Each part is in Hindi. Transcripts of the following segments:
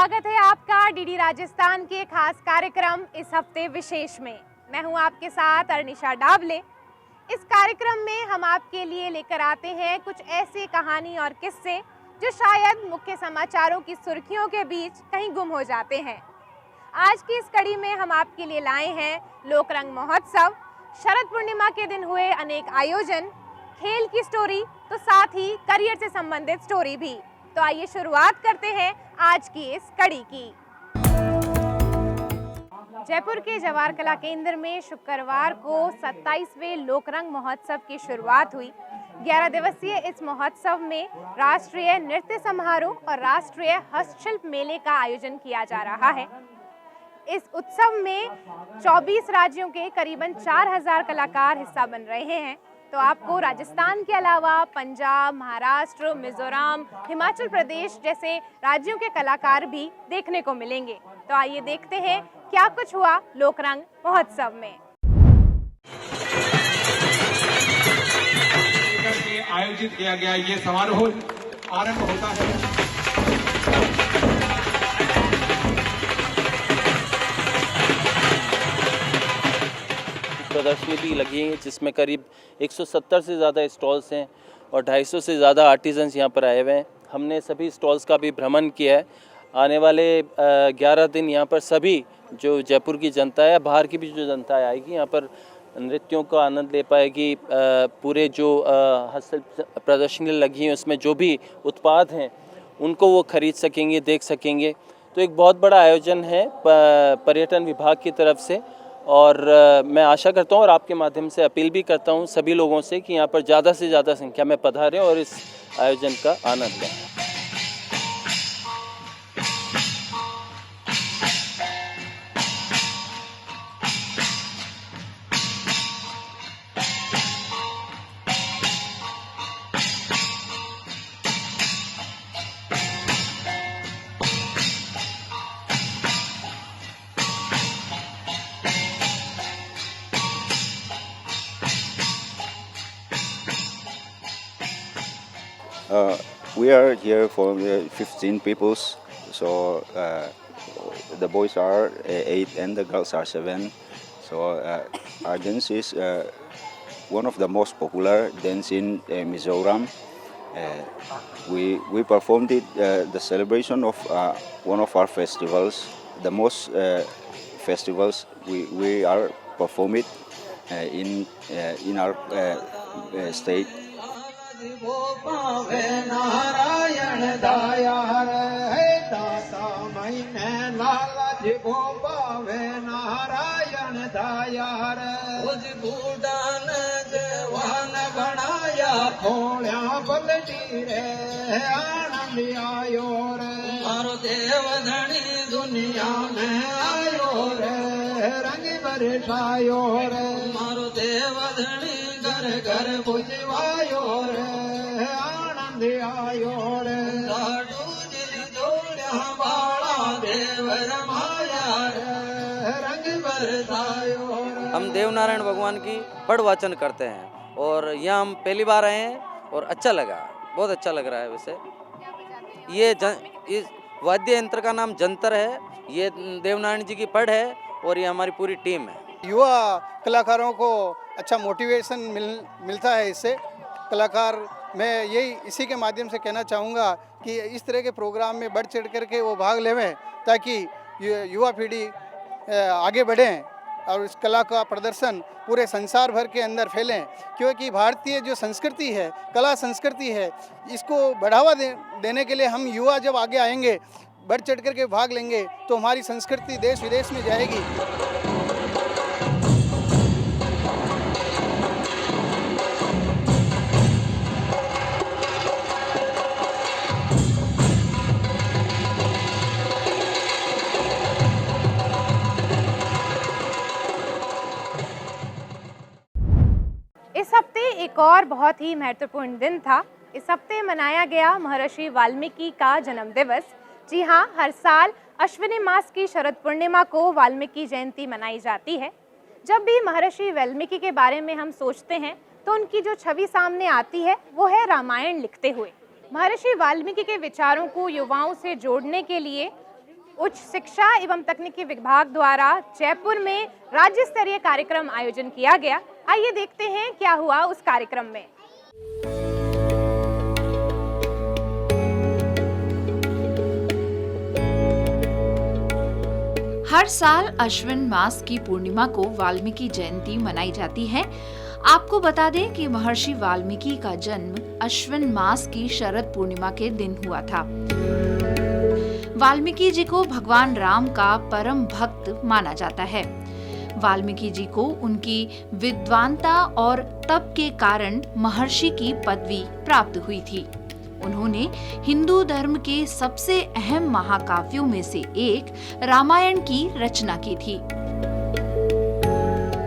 स्वागत है आपका डीडी राजस्थान के खास कार्यक्रम इस हफ्ते विशेष में। मैं हूं आपके साथ अर्निशा डाबले। इस कार्यक्रम में हम आपके लिए लेकर आते हैं कुछ ऐसी कहानी और किस्से जो शायद मुख्य समाचारों की सुर्खियों के बीच कहीं गुम हो जाते हैं। आज की इस कड़ी में हम आपके लिए लाए हैं लोकरंग महोत्सव, शरद पूर्णिमा के दिन हुए अनेक आयोजन, खेल की स्टोरी, तो साथ ही करियर से संबंधित स्टोरी भी। तो आइए शुरुआत करते हैं आज की इस कड़ी की। जयपुर के जवाहर कला केंद्र में शुक्रवार को 27वें लोकरंग महोत्सव की शुरुआत हुई। 11 दिवसीय इस महोत्सव में राष्ट्रीय नृत्य समारोह और राष्ट्रीय हस्तशिल्प मेले का आयोजन किया जा रहा है। इस उत्सव में 24 राज्यों के करीबन 4000 कलाकार हिस्सा बन रहे हैं। तो आपको राजस्थान के अलावा पंजाब, महाराष्ट्र, मिजोरम, हिमाचल प्रदेश जैसे राज्यों के कलाकार भी देखने को मिलेंगे। तो आइए देखते हैं क्या कुछ हुआ लोकरंग महोत्सव में। आयोजित किया गया ये समारोह आरंभ होता है। प्रदर्शनी भी लगी है जिसमें करीब 170 से ज़्यादा स्टॉल्स हैं और 250 से ज़्यादा आर्टिजन्स यहाँ पर आए हुए हैं। हमने सभी स्टॉल्स का भी भ्रमण किया है। आने वाले 11 दिन यहाँ पर सभी जो जयपुर की जनता है, बाहर की भी जो जनता आएगी, यहाँ पर नृत्यों का आनंद ले पाएगी। पूरे जो हस्तशिल्प प्रदर्शनी लगी हैं उसमें जो भी उत्पाद हैं उनको वो खरीद सकेंगे, देख सकेंगे। तो एक बहुत बड़ा आयोजन है पर्यटन विभाग की तरफ से, और मैं आशा करता हूँ और आपके माध्यम से अपील भी करता हूँ सभी लोगों से कि यहाँ पर ज़्यादा से ज़्यादा संख्या में पधारें और इस आयोजन का आनंद लें। We are here for 15 peoples, so the boys are 8 and the girls are 7. So our dance is one of the most popular dance in Mizoram. We performed it the celebration of one of our festivals. The most festivals we are performing in our state. वो पावे नारायण दयाल है दाता मैंने लालच वो पावे नारायण दयाल उस बूढ़ान जवान बनाया थोड़ा पलटी रे आनंद आयो रे मारो देव धनी दुनिया में आयो रे रंग बरसायो रे मारो देव धनी घर घर बुझवायो रे आनंद आयो रे लाडू जिन जोड़ा बाड़ा देव रमाया रे रंग बरसायो रे। हम देवनारायण भगवान की पढ़ वाचन करते हैं और यहाँ हम पहली बार आए हैं और अच्छा लगा, बहुत अच्छा लग रहा है। वैसे ये इस वाद्य यंत्र का नाम जंतर है, ये देवनारायण जी की पढ़ है और ये हमारी पूरी टीम है। युवा कलाकारों को अच्छा मोटिवेशन मिलता है इससे। कलाकार मैं यही इसी के माध्यम से कहना चाहूँगा कि इस तरह के प्रोग्राम में बढ़ चढ़ करके वो भाग लेवें ताकि युवा पीढ़ी आगे बढ़ें और इस कला का प्रदर्शन पूरे संसार भर के अंदर फैलें। क्योंकि भारतीय जो संस्कृति है, कला संस्कृति है, इसको बढ़ावा देने के लिए हम युवा जब आगे आएंगे, बढ़ चढ़ करके भाग लेंगे तो हमारी संस्कृति देश विदेश में जाएगी। इस हफ्ते एक और बहुत ही महत्वपूर्ण दिन था। इस हफ्ते मनाया गया महर्षि वाल्मीकि का जन्म दिवस। जी हाँ, हर साल अश्विनी मास की शरद पूर्णिमा को वाल्मीकि जयंती मनाई जाती है। जब भी महर्षि वाल्मीकि के बारे में हम सोचते हैं तो उनकी जो छवि सामने आती है वो है रामायण लिखते हुए। महर्षि वाल्मीकि के विचारों को युवाओं से जोड़ने के लिए उच्च शिक्षा एवं तकनीकी विभाग द्वारा जयपुर में राज्य स्तरीय कार्यक्रम आयोजन किया गया। आइए देखते हैं क्या हुआ उस कार्यक्रम में। हर साल अश्विन मास की पूर्णिमा को वाल्मीकि जयंती मनाई जाती है। आपको बता दें कि महर्षि वाल्मीकि का जन्म अश्विन मास की शरद पूर्णिमा के दिन हुआ था। वाल्मीकि जी को भगवान राम का परम भक्त माना जाता है। वाल्मीकि जी को उनकी विद्वानता और तप के कारण महर्षि की पदवी प्राप्त हुई थी। उन्होंने हिंदू धर्म के सबसे अहम महाकाव्यों में से एक रामायण की रचना की थी।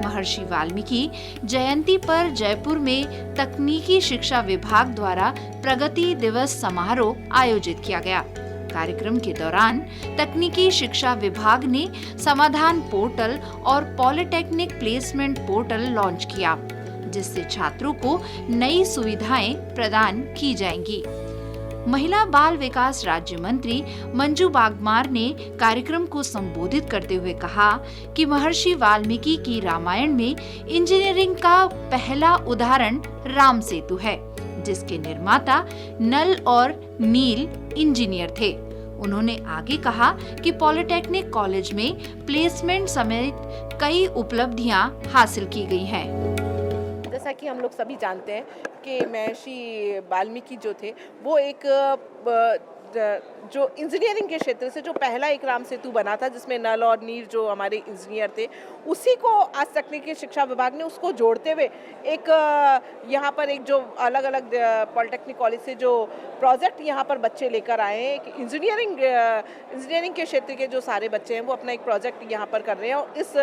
महर्षि वाल्मीकि जयंती पर जयपुर में तकनीकी शिक्षा विभाग द्वारा प्रगति दिवस समारोह आयोजित किया गया। कार्यक्रम के दौरान तकनीकी शिक्षा विभाग ने समाधान पोर्टल और पॉलिटेक्निक प्लेसमेंट पोर्टल लॉन्च किया, जिससे छात्रों को नई सुविधाएं प्रदान की जाएंगी। महिला बाल विकास राज्य मंत्री मंजू बागमार ने कार्यक्रम को संबोधित करते हुए कहा कि महर्षि वाल्मीकि की रामायण में इंजीनियरिंग का पहला उदाहरण राम सेतु है, जिसके निर्माता नल और नील इंजीनियर थे। उन्होंने आगे कहा कि पॉलिटेक्निक कॉलेज में प्लेसमेंट समेत कई उपलब्धियां हासिल की गई हैं। जैसा कि हम लोग सभी जानते हैं कि महर्षि वाल्मीकि जो थे वो एक जो इंजीनियरिंग के क्षेत्र से जो पहला एक राम सेतु बना था, जिसमें नल और नील जो हमारे इंजीनियर थे, उसी को आज तकनीकी शिक्षा विभाग ने उसको जोड़ते हुए एक यहाँ पर एक जो अलग अलग पॉलिटेक्निक कॉलेज से जो प्रोजेक्ट यहाँ पर बच्चे लेकर आए हैं, एक इंजीनियरिंग के क्षेत्र के जो सारे बच्चे हैं वो अपना एक प्रोजेक्ट यहाँ पर कर रहे हैं। और इस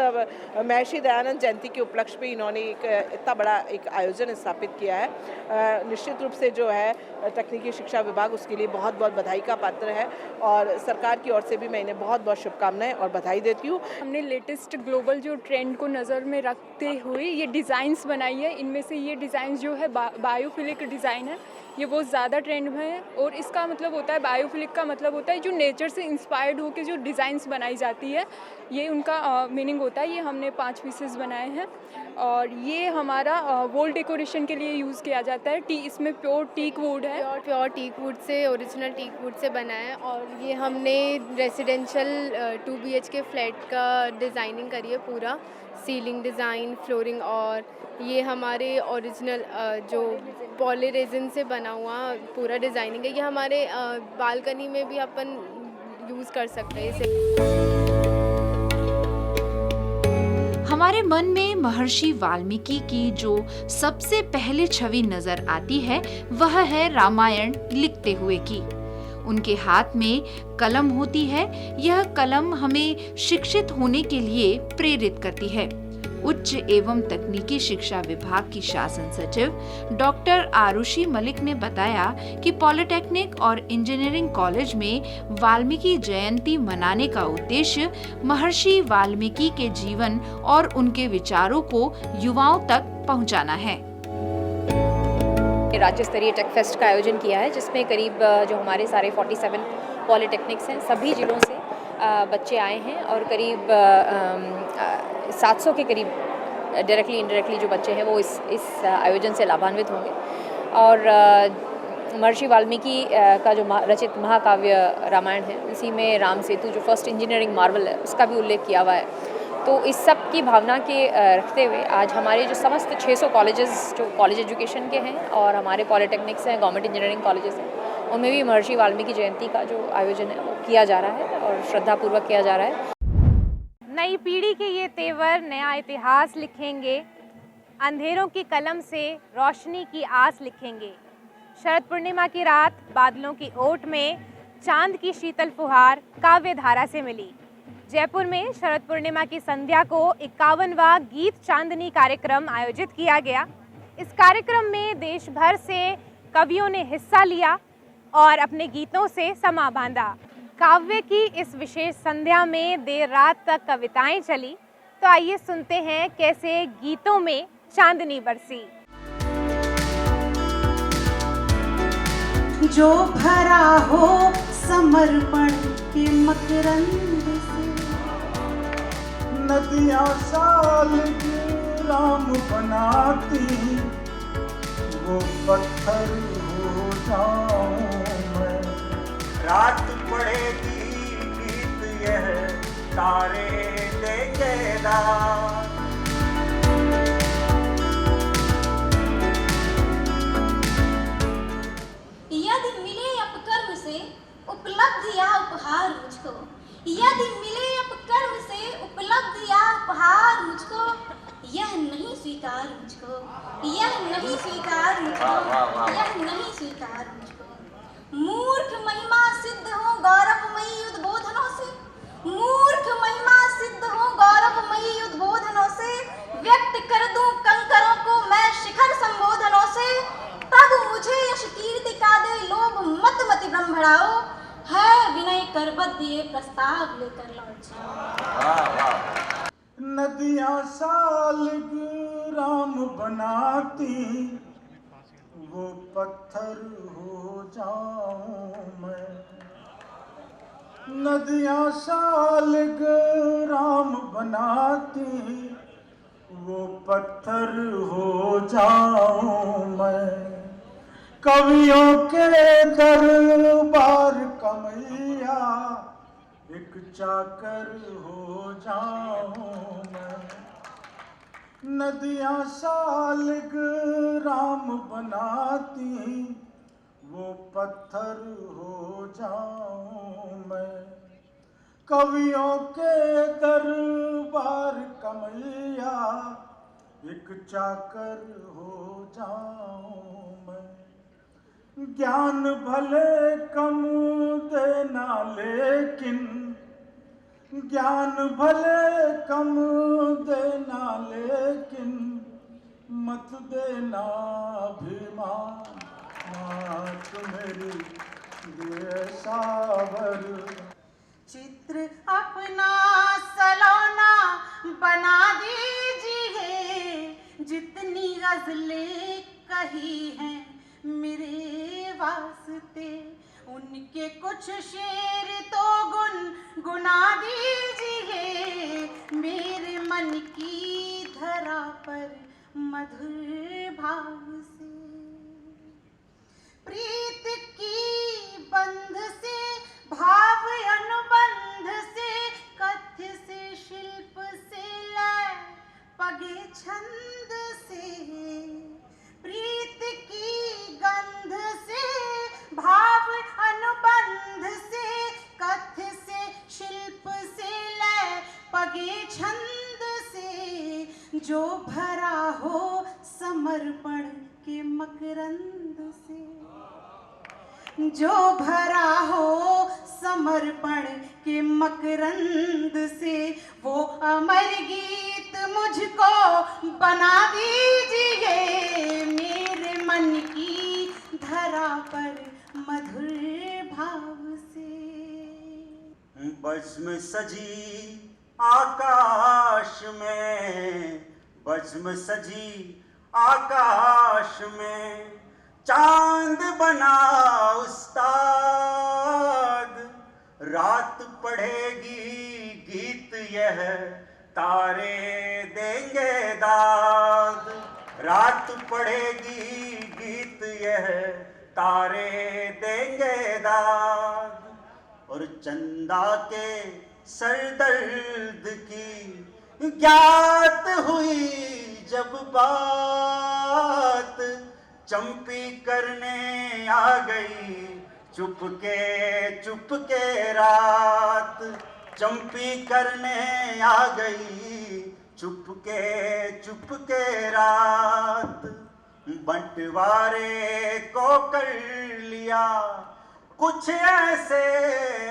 महर्षि दयानंद जयंती के उपलक्ष्य में इन्होंने एक इतना बड़ा एक आयोजन स्थापित किया है। निश्चित रूप से जो है तकनीकी शिक्षा विभाग उसके लिए बहुत बहुत बधाई का पात्र है और सरकार की ओर से भी मैं इन्हें बहुत बहुत शुभकामनाएं और बधाई देती हूँ। हमने लेटेस्ट ग्लोबल जो ट्रेंड को नज़र में रखते हुए ये डिज़ाइंस बनाई है। इनमें से ये डिज़ाइंस जो है बायोफिलिक डिज़ाइन है, ये बहुत ज़्यादा ट्रेंड में है। और इसका मतलब होता है, बायोफिलिक का मतलब होता है जो नेचर से इंस्पायर्ड होकर जो डिज़ाइंस बनाई जाती है, ये उनका मीनिंग होता है। ये हमने 5 पीसेस बनाए हैं और ये हमारा वॉल डेकोरेशन के लिए यूज़ किया जाता है। इसमें प्योर टीक वुड है, प्योर टीक वुड से, ओरिजिनल टीक वुड से बना है। और ये हमने रेजिडेंशियल 2 BHK फ्लैट का डिज़ाइनिंग करी है, पूरा सीलिंग डिज़ाइन, फ्लोरिंग। और ये हमारे ओरिजिनल जो पॉली रेजिन से बना हुआ पूरा डिज़ाइनिंग है। ये हमारे बालकनी में भी अपन यूज़ कर सकते हैं इसे। हमारे मन में महर्षि वाल्मीकि की जो सबसे पहले छवि नजर आती है वह है रामायण लिखते हुए की। उनके हाथ में कलम होती है। यह कलम हमें शिक्षित होने के लिए प्रेरित करती है। उच्च एवं तकनीकी शिक्षा विभाग की शासन सचिव डॉक्टर आरुषि मलिक ने बताया कि पॉलिटेक्निक और इंजीनियरिंग कॉलेज में वाल्मीकि जयंती मनाने का उद्देश्य महर्षि वाल्मीकि के जीवन और उनके विचारों को युवाओं तक पहुंचाना है। राज्य स्तरीय टेक फेस्ट का आयोजन किया है, जिसमें करीब जो हमारे सारे 47 पॉलिटेक्निक्स हैं, सभी जिलों से बच्चे आए हैं और करीब 700 के करीब डायरेक्टली इनडायरेक्टली जो बच्चे हैं वो इस आयोजन से लाभान्वित होंगे। और महर्षि वाल्मीकि का जो रचित महाकाव्य रामायण है, उसी में राम सेतु जो फर्स्ट इंजीनियरिंग मार्वल है उसका भी उल्लेख किया हुआ है। तो इस सब की भावना के रखते हुए आज हमारे जो समस्त 600 कॉलेजेस जो कॉलेज एजुकेशन के हैं और हमारे पॉलिटेक्निक्स हैं, गवर्नमेंट इंजीनियरिंग कॉलेजेस हैं, उनमें भी महर्षि वाल्मीकि जयंती का जो आयोजन है वो किया जा रहा है और श्रद्धापूर्वक किया जा रहा है। नई पीढ़ी के ये तेवर नया इतिहास लिखेंगे, अंधेरों की कलम से रोशनी की आस लिखेंगे। शरद पूर्णिमा की रात बादलों की ओट में चांद की शीतल फुहार काव्य धारा से मिली। जयपुर में शरद पूर्णिमा की संध्या को 51वां गीत चांदनी कार्यक्रम आयोजित किया गया। इस कार्यक्रम में देश भर से कवियों ने हिस्सा लिया और अपने गीतों से समा बांधा। काव्य की इस विशेष संध्या में देर रात तक कविताएं चली। तो आइए सुनते हैं कैसे गीतों में चांदनी बरसी। जो भरा हो समर्पण के मकरंद से। नदियाँ शालिग्राम बनाती, वो पत्थर हो जाऊं मैं। रात पड़ेगी गीत यह तारे देंगे दाद। यदि मिले अपकर्म से उपलब्धि या उपहार मुझको, यदि मिले अपकर्म से उपलब्धि या उपहार मुझको, यह नहीं स्वीकार मुझको, यह नहीं स्वीकार मुझको, यह नहीं स्वीकार मुझको। मूर्ख महिमा सिद्ध हो गौरवमयी उद्बोधनों से, मूर्ख महिमा सिद्ध हो गौरवमयी उद्बोधनों से, व्यक्त कर दूं कंकरों को मैं शिखर संबोधनों से, तब मुझे यश कीर्ति का दे लोभ मत मति ब्रह्मणाओ, है विनय कर बद्ध ये प्रस्ताव लेकर लौट जाओ। नदियाँ शालिग्राम बनाती, वो पत्थर हो जाऊं मैं। नदियाँ शालिग्राम बनाती, वो पत्थर हो जाऊं मैं। कवियों के दरबार कमैया, एक चाकर हो जाऊं मैं। नदियाँ शालिग्राम बनाती, वो पत्थर हो जाऊं मैं। कवियों के दरबार कमैया, एक चाकर हो जाऊं मैं। ज्ञान भले कम देना लेकिन, ज्ञान भले कम देना लेकिन, मत देना अभिमान मेरी ये सावर। चित्र अपना सलोना बना दीजिए, जितनी गज़लें कही हैं मेरे वास्ते, उनके कुछ शेर तो गुनगुना दीजिए, मेरे मन की धरा पर मधुर भाव से। प्रीत की बंध से, भाव अनुबंध से, कथ्य से, शिल्प से, लय पगे छंद से। प्रीत की गंध से, भाव अनुबंध से, कथ्य से, शिल्प से, लय पगे छंद से, जो भरा हो समर्पण के मकरंद से, जो भरा हो समर्पण के मकरंद से, वो अमर गीत मुझको बना दीजिए, मेरे मन की धरा पर मधुर भाव से। बज्म सजी आकाश में, बज्म सजी आकाश में, चांद बना उस्ताद। रात पढ़ेगी गीत यह तारे देंगे दाद। रात पढ़ेगी गीत यह तारे देंगे दाद। और चंदा के सरदर्द की ज्ञात हुई जब बात, चंपी करने आ गई चुपके रात। चंपी करने आ गई चुपके रात। बंटवारे को कर लिया कुछ ऐसे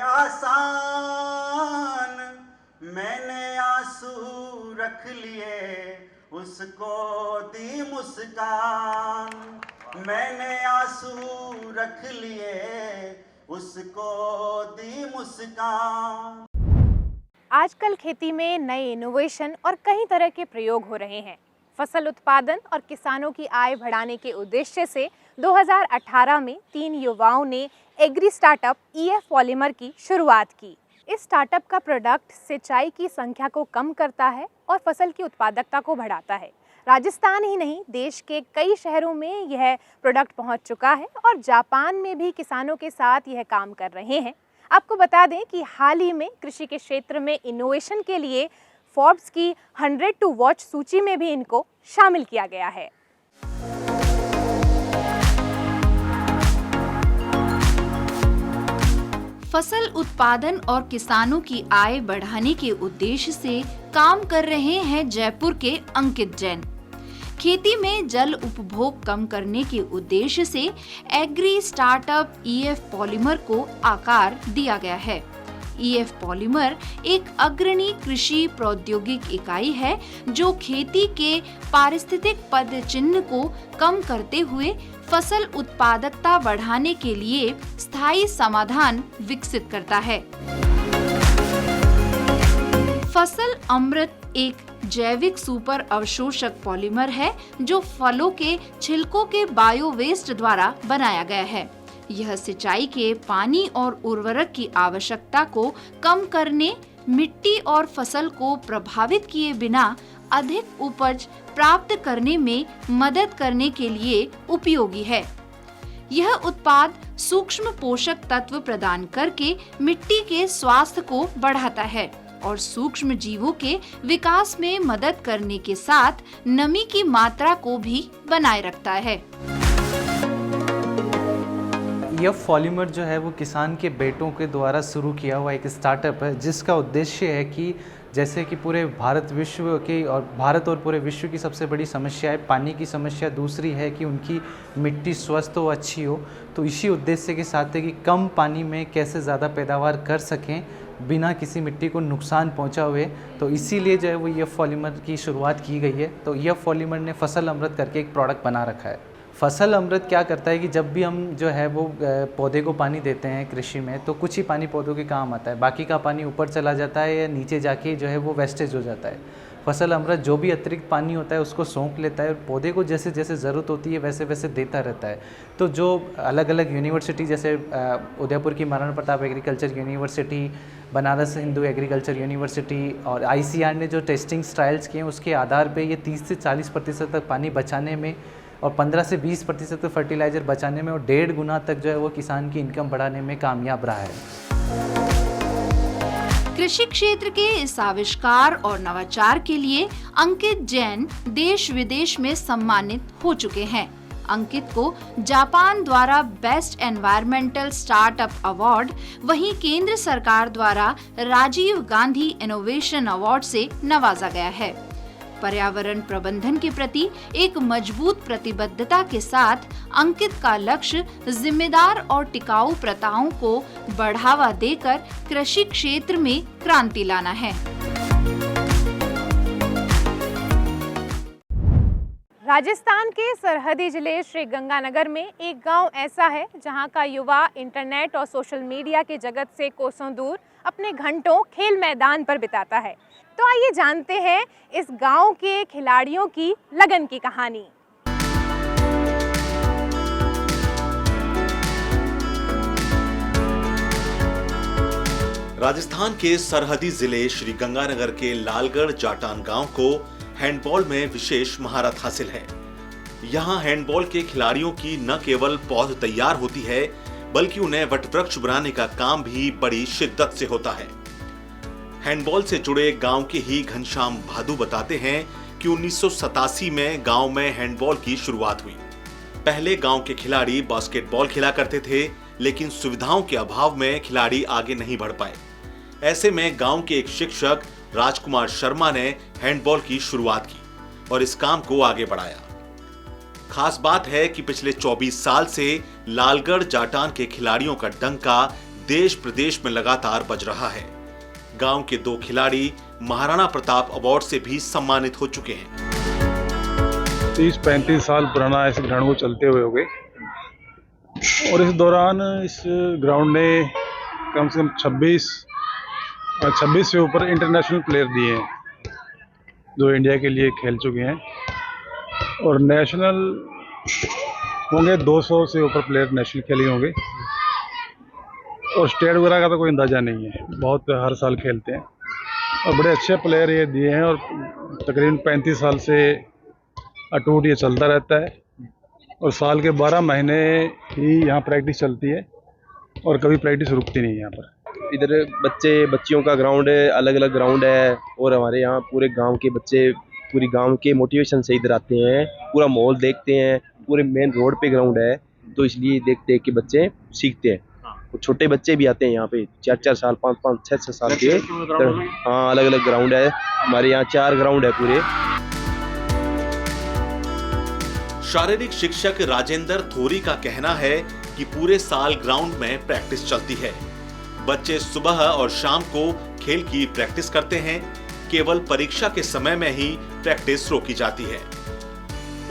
आसान, मैंने आंसू रख लिए उसको दी मुस्कान। मैंने आंसू रख लिए उसको दी मुस्कान। आजकल खेती में नए इनोवेशन और कई तरह के प्रयोग हो रहे हैं। फसल उत्पादन और किसानों की आय बढ़ाने के उद्देश्य से 2018 में 3 युवाओं ने एग्री स्टार्टअप EF पॉलीमर की शुरुआत की। इस स्टार्टअप का प्रोडक्ट सिंचाई की संख्या को कम करता है और फसल की उत्पादकता को बढ़ाता है। राजस्थान ही नहीं, देश के कई शहरों में यह प्रोडक्ट पहुंच चुका है और जापान में भी किसानों के साथ यह काम कर रहे हैं। आपको बता दें कि हाल ही में कृषि के क्षेत्र में इनोवेशन के लिए फोर्ब्स की 100 टू वॉच सूची में भी इनको शामिल किया गया है। फसल उत्पादन और किसानों की आय बढ़ाने के उद्देश्य से काम कर रहे हैं जयपुर के अंकित जैन। खेती में जल उपभोग कम करने के उद्देश्य से एग्री स्टार्टअप EF पॉलीमर को आकार दिया गया है। EF पॉलीमर एक अग्रणी कृषि प्रौद्योगिक इकाई है जो खेती के पारिस्थितिक पद चिन्ह को कम करते हुए फसल उत्पादकता बढ़ाने के लिए स्थायी समाधान विकसित करता है। फसल अमृत एक जैविक सुपर अवशोषक पॉलीमर है जो फलों के छिलकों के बायो वेस्ट द्वारा बनाया गया है। यह सिंचाई के पानी और उर्वरक की आवश्यकता को कम करने, मिट्टी और फसल को प्रभावित किए बिना अधिक उपज प्राप्त करने में मदद करने के लिए उपयोगी है। यह उत्पाद सूक्ष्म पोषक तत्व प्रदान करके मिट्टी के स्वास्थ्य को बढ़ाता है और सूक्ष्म जीवों के विकास में मदद करने के साथ नमी की मात्रा को भी बनाए रखता है। यह पॉलीमर जो है वो किसान के बेटों के द्वारा शुरू किया हुआ एक स्टार्टअप है जिसका उद्देश्य है कि जैसे कि पूरे भारत और पूरे विश्व की सबसे बड़ी समस्या है पानी की समस्या, दूसरी है कि उनकी मिट्टी स्वस्थ हो, अच्छी हो। तो इसी उद्देश्य के साथ है कि कम पानी में कैसे ज़्यादा पैदावार कर सकें बिना किसी मिट्टी को नुकसान पहुंचा हुए। तो इसीलिए जो है वो EF पॉलीमर की शुरुआत की गई है। तो EF पॉलीमर ने फसल अमृत करके एक प्रोडक्ट बना रखा है। फसल अमृत क्या करता है कि जब भी हम जो है वो पौधे को पानी देते हैं कृषि में, तो कुछ ही पानी पौधों के काम आता है, बाकी का पानी ऊपर चला जाता है या नीचे जाके जो है वो वेस्टेज हो जाता है। फसल अमृत जो भी अतिरिक्त पानी होता है उसको सोख लेता है और पौधे को जैसे जैसे ज़रूरत होती है वैसे वैसे देता रहता है। तो जो अलग अलग यूनिवर्सिटी जैसे उदयपुर की Maharana Pratap agriculture university, Banaras Hindu agriculture university और ICAR ने जो टेस्टिंग्स ट्रायल्स किए उसके आधार पे ये 30 से 40% तक पानी बचाने में और 15 से 20% तक फर्टिलाइज़र बचाने में और 1.5 गुना तक जो है वो किसान की इनकम बढ़ाने में कामयाब रहा है। कृषि क्षेत्र के इस आविष्कार और नवाचार के लिए अंकित जैन देश विदेश में सम्मानित हो चुके हैं। अंकित को जापान द्वारा बेस्ट एनवायरमेंटल स्टार्टअप अवार्ड, वहीं केंद्र सरकार द्वारा राजीव गांधी इनोवेशन अवार्ड से नवाजा गया है। पर्यावरण प्रबंधन के प्रति एक मजबूत प्रतिबद्धता के साथ अंकित का लक्ष्य जिम्मेदार और टिकाऊ प्रथाओं को बढ़ावा देकर कृषि क्षेत्र में क्रांति लाना है। राजस्थान के सरहदी जिले श्री गंगानगर में एक गांव ऐसा है जहां का युवा इंटरनेट और सोशल मीडिया के जगत से कोसों दूर अपने घंटों खेल मैदान पर बिताता है। तो आइए जानते हैं इस गांव के खिलाड़ियों की लगन की कहानी। राजस्थान के सरहदी जिले श्री गंगानगर के लालगढ़ जाटान गांव को हैंडबॉल में विशेष महारत हासिल है। यहाँ हैंडबॉल के खिलाड़ियों की न केवल पौध तैयार होती है बल्कि उन्हें वटवृक्ष बनाने का काम भी बड़ी शिद्दत से होता है। हैंडबॉल से जुड़े गांव के ही घनश्याम भादू बताते हैं कि 1987 में गांव में हैंडबॉल की शुरुआत हुई। पहले गांव के खिलाड़ी बास्केटबॉल खेला करते थे, लेकिन सुविधाओं के अभाव में खिलाड़ी आगे नहीं बढ़ पाए। ऐसे में गांव के एक शिक्षक राजकुमार शर्मा ने हैंडबॉल की शुरुआत की और इस काम को आगे बढ़ाया। खास बात है कि पिछले 24 साल से लालगढ़ जाटान के खिलाड़ियों का डंका देश प्रदेश में लगातार बज रहा है। गांव के 2 खिलाड़ी महाराणा प्रताप अवार्ड से भी सम्मानित हो चुके हैं। 30-35 साल पुराना इस ग्राउंड को चलते हुए हो गए और इस दौरान इस ग्राउंड ने कम से कम 26 से ऊपर इंटरनेशनल प्लेयर दिए हैं जो इंडिया के लिए खेल चुके हैं। और नेशनल होंगे 200 से ऊपर प्लेयर नेशनल खेले होंगे, और स्टेट वगैरह का तो कोई अंदाज़ा नहीं है, बहुत हर साल खेलते हैं और बड़े अच्छे प्लेयर ये दिए हैं। और तकरीबन 35 साल से अटूट ये चलता रहता है और साल के 12 महीने ही यहाँ प्रैक्टिस चलती है और कभी प्रैक्टिस रुकती नहीं है यहाँ पर। इधर बच्चियों का ग्राउंड है, अलग अलग ग्राउंड है, और हमारे यहाँ पूरे गांव के बच्चे पूरी गांव के मोटिवेशन से इधर आते हैं, पूरा माहौल देखते हैं, पूरे मेन रोड पे ग्राउंड है, तो इसलिए देख देख के बच्चे सीखते हैं। और छोटे बच्चे भी आते हैं यहाँ पे 4-4 साल 5-5 6-6 साल के। हाँ, अलग अलग ग्राउंड है, हमारे यहाँ 4 ग्राउंड है पूरे। शारीरिक शिक्षक राजेंद्र थोरी का कहना है कि पूरे साल ग्राउंड में प्रैक्टिस चलती है। बच्चे सुबह और शाम को खेल की प्रैक्टिस करते हैं, केवल परीक्षा के समय में ही प्रैक्टिस रोकी जाती है।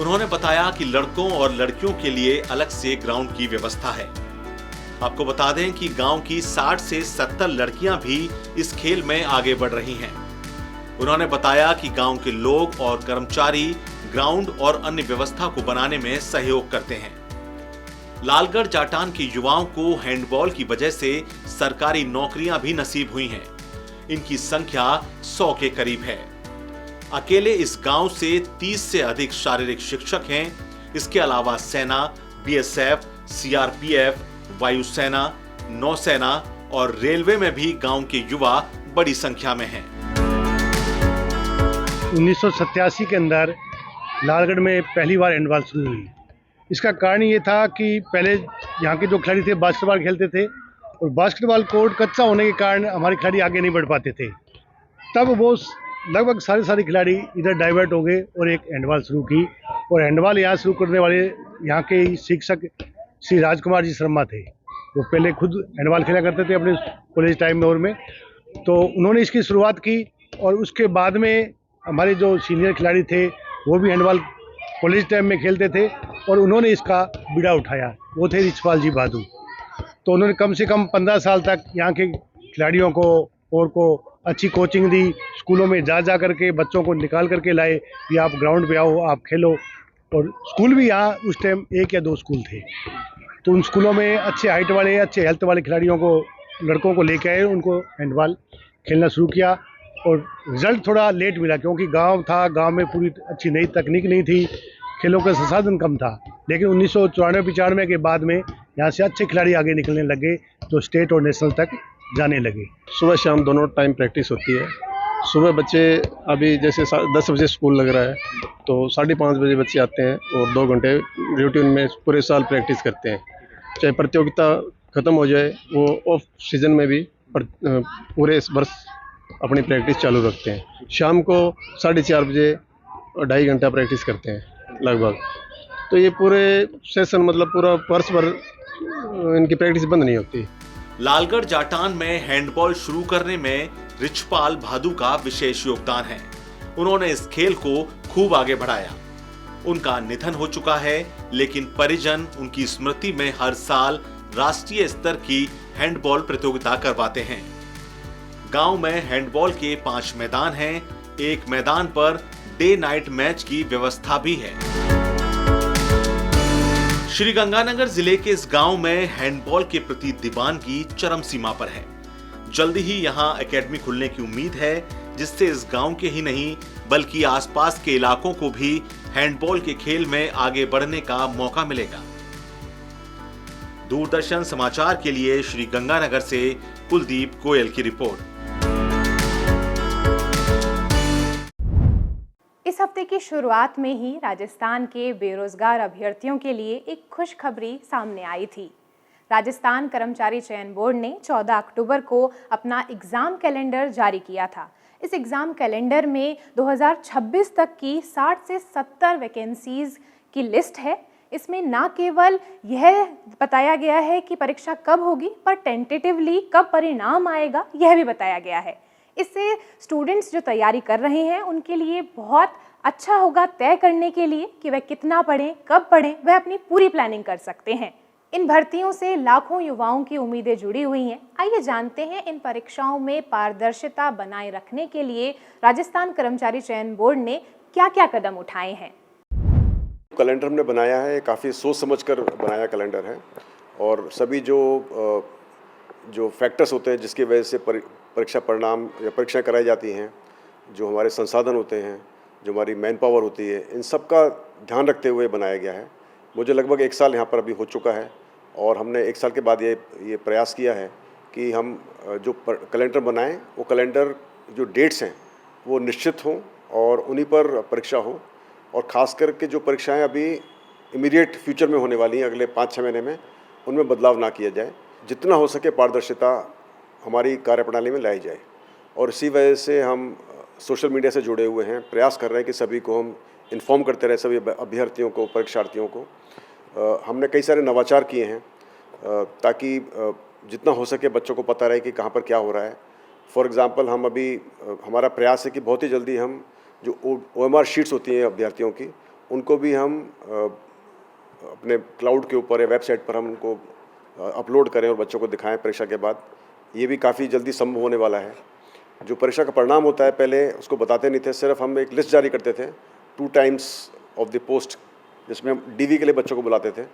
उन्होंने बताया कि लड़कों और लड़कियों के लिए अलग से ग्राउंड की व्यवस्था है। आपको बता दें कि गांव की 60 से 70 लड़कियां भी इस खेल में आगे बढ़ रही हैं। उन्होंने बताया कि गांव के लोग और कर्मचारी ग्राउंड और अन्य व्यवस्था को बनाने में सहयोग करते हैं। लालगढ़ जाटान के युवाओं को हैंडबॉल की वजह से सरकारी नौकरियां भी नसीब हुई हैं। इनकी संख्या 100 के करीब है। अकेले इस गांव से 30 से अधिक शारीरिक शिक्षक हैं। इसके अलावा सेना, बीएसएफ, सीआरपीएफ, वायुसेना, नौसेना और रेलवे में भी गांव के युवा बड़ी संख्या में हैं। 1987 के अंदर लालगढ़ में पहली बार हैंडबॉल शुरू हुई। इसका कारण ये था कि पहले यहाँ के जो खिलाड़ी थे बास्केटबॉल खेलते थे और बास्केटबॉल कोर्ट कच्चा होने के कारण हमारे खिलाड़ी आगे नहीं बढ़ पाते थे। तब वो लगभग सारे खिलाड़ी इधर डाइवर्ट हो गए और एक हैंडबॉल शुरू की। और हैंडबॉल यहाँ शुरू करने वाले यहाँ के शिक्षक श्री राजकुमार जी शर्मा थे। वो पहले खुद हैंडबॉल खेला करते थे अपने कॉलेज टाइम में और में, तो उन्होंने इसकी शुरुआत की। और उसके बाद में हमारे जो सीनियर खिलाड़ी थे वो भी हैंडबॉल कॉलेज टाइम में खेलते थे और उन्होंने इसका बीड़ा उठाया। वो थे रिचपाल जी बहादुर। तो उन्होंने कम से कम 15 साल तक यहाँ के खिलाड़ियों को और को अच्छी कोचिंग दी, स्कूलों में जा करके बच्चों को निकाल करके लाए कि आप ग्राउंड पे आओ, आप खेलो। और स्कूल भी यहाँ उस टाइम 1 या 2 स्कूल थे, तो उन स्कूलों में अच्छे हाइट वाले, अच्छे हेल्थ वाले खिलाड़ियों को, लड़कों को लेके आए, उनको हैंडबॉल खेलना शुरू किया। और रिजल्ट थोड़ा लेट मिला क्योंकि गांव था, गांव में पूरी अच्छी नई तकनीक नहीं थी, खेलों का संसाधन कम था। लेकिन 1994-95 के बाद में यहाँ से अच्छे खिलाड़ी आगे निकलने लगे जो स्टेट और नेशनल तक जाने लगे। सुबह शाम दोनों टाइम प्रैक्टिस होती है। सुबह बच्चे अभी जैसे 10 बजे स्कूल लग रहा है तो 5:30 बजे बच्चे आते हैं और 2 घंटे रूटीन में पूरे साल प्रैक्टिस करते हैं। चाहे प्रतियोगिता ख़त्म हो जाए, वो ऑफ सीजन में भी पूरे वर्ष अपनी प्रैक्टिस चालू रखते हैं। शाम को 4:30 बजे 2.5 घंटा प्रैक्टिस करते हैं लगभग। तो ये पूरे सेशन मतलब पूरा वर्ष भर इनकी प्रैक्टिस बंद नहीं होती। लालगढ़ जाटान में हैंडबॉल शुरू करने में रिचपाल भादू का विशेष योगदान है। उन्होंने इस खेल को खूब आगे बढ़ाया। उनका निधन हो चुका है, लेकिन परिजन उनकी स्मृति में हर साल राष्ट्रीय स्तर की हैंडबॉल प्रतियोगिता करवाते हैं। गांव में हैंडबॉल के 5 मैदान हैं। एक मैदान पर डे नाइट मैच की व्यवस्था भी है। श्रीगंगानगर जिले के इस गांव में हैंडबॉल के प्रति दीवानगी चरम सीमा पर है। जल्दी ही यहां एकेडमी खुलने की उम्मीद है, जिससे इस गांव के ही नहीं बल्कि आसपास के इलाकों को भी हैंडबॉल के खेल में आगे बढ़ने का मौका मिलेगा। दूरदर्शन समाचार के लिए श्रीगंगानगर से कुलदीप गोयल की रिपोर्ट। इस हफ्ते की शुरुआत में ही राजस्थान के बेरोजगार अभ्यर्थियों के लिए एक खुशखबरी सामने आई थी। राजस्थान कर्मचारी चयन बोर्ड ने 14 अक्टूबर को अपना एग्ज़ाम कैलेंडर जारी किया था। इस एग्ज़ाम कैलेंडर में 2026 तक की 60 से 70 वैकेंसीज़ की लिस्ट है। इसमें ना केवल यह बताया गया है कि परीक्षा कब होगी, पर टेंटेटिवली कब परिणाम आएगा यह भी बताया गया है। इससे स्टूडेंट्स जो तैयारी कर रहे हैं उनके लिए बहुत अच्छा होगा तय करने के लिए कि वह कितना पढ़ें, कब पढ़ें, वह अपनी पूरी प्लानिंग कर सकते हैं। इन भर्तियों से लाखों युवाओं की उम्मीदें जुड़ी हुई हैं। आइए जानते हैं इन परीक्षाओं में पारदर्शिता बनाए रखने के लिए राजस्थान कर्मचारी चयन बोर्ड ने क्या क्या कदम उठाए हैं। कैलेंडर हमने बनाया है, काफ़ी सोच समझकर बनाया कैलेंडर है और सभी जो फैक्टर्स होते हैं जिसकी वजह से परीक्षा परिणाम या परीक्षाएं कराई जाती हैं, जो हमारे संसाधन होते हैं, जो हमारी मैन पावर होती है, इन सब का ध्यान रखते हुए बनाया गया है। मुझे लगभग 1 साल यहाँ पर अभी हो चुका है और हमने 1 साल के बाद ये प्रयास किया है कि हम जो कैलेंडर बनाएं वो कैलेंडर जो डेट्स हैं वो निश्चित हों और उन्हीं पर परीक्षा हो और ख़ास करके जो परीक्षाएं अभी इमीडिएट फ्यूचर में होने वाली हैं अगले 5-6 महीने में, उनमें बदलाव ना किया जाए। जितना हो सके पारदर्शिता हमारी कार्यप्रणाली में लाई जाए और इसी वजह से हम सोशल मीडिया से जुड़े हुए हैं, प्रयास कर रहे हैं कि सभी को हम इन्फॉर्म करते रहे, सभी अभ्यर्थियों को, परीक्षार्थियों को। हमने कई सारे नवाचार किए हैं ताकि जितना हो सके बच्चों को पता रहे कि कहाँ पर क्या हो रहा है। फॉर एग्ज़ाम्पल हम अभी हमारा प्रयास है कि बहुत ही जल्दी हम जो OMR शीट्स होती हैं अभ्यर्थियों की, उनको भी हम अपने क्लाउड के ऊपर या वेबसाइट पर हम उनको अपलोड करें और बच्चों को दिखाएं परीक्षा के बाद। ये भी काफ़ी जल्दी संभव होने वाला है। जो परीक्षा का परिणाम होता है पहले उसको बताते नहीं थे, सिर्फ हम एक लिस्ट जारी करते थे 2 टाइम्स ऑफ द पोस्ट, जिसमें हम DV के लिए बच्चों को बुलाते थे।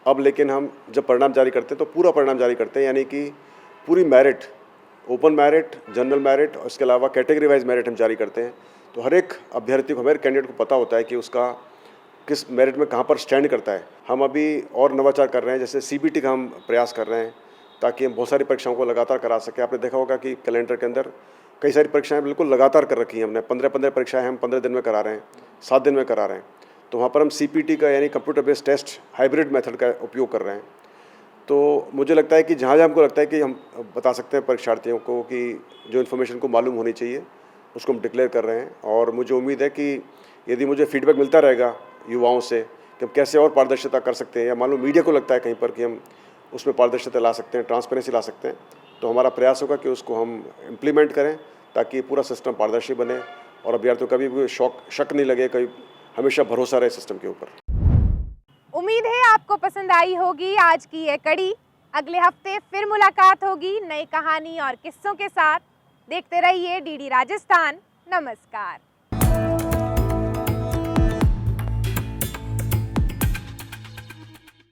अब लेकिन हम जब परिणाम जारी करते हैं तो पूरा परिणाम जारी करते हैं, यानी कि पूरी merit, open merit, general merit और इसके अलावा कैटेगरी वाइज मेरिट हम जारी करते हैं। तो हर एक अभ्यर्थी को, हमारे कैंडिडेट को पता होता है कि उसका किस मेरिट में कहाँ पर स्टैंड करता है। हम अभी और नवाचार कर रहे हैं, जैसे CBT का हम प्रयास कर रहे हैं ताकि हम बहुत सारी परीक्षाओं को लगातार करा सकें। आपने देखा होगा कि कैलेंडर के अंदर कई सारी परीक्षाएं बिल्कुल लगातार कर रखी हैं हमने। 15 परीक्षाएं हम 15 दिन में करा रहे हैं, 7 दिन में करा रहे हैं। तो वहाँ पर हम CPT का यानी computer based test hybrid method का उपयोग कर रहे हैं। तो मुझे लगता है कि जहाँ हमको लगता है कि हम बता सकते हैं परीक्षार्थियों को कि जो इन्फॉर्मेशन को मालूम होनी चाहिए उसको हम डिक्लेयर कर रहे हैं। और मुझे उम्मीद है कि यदि मुझे फीडबैक मिलता रहेगा युवाओं से कि हम कैसे और पारदर्शिता कर सकते हैं, या मान लो मीडिया को लगता है कहीं पर कि हम उसमें पारदर्शिता ला सकते हैं, ट्रांसपेरेंसी ला सकते हैं, तो हमारा प्रयास होगा कि उसको हम इम्प्लीमेंट करें ताकि पूरा सिस्टम पारदर्शी बने और अभ्यर्थियों का भी शक नहीं लगे, कहीं हमेशा भरोसा रहे सिस्टम के ऊपर। उम्मीद है आपको पसंद आई होगी आज की ये कड़ी। अगले हफ्ते फिर मुलाकात होगी नई कहानी और किस्सों के साथ। देखते रहिए DD राजस्थान। नमस्कार।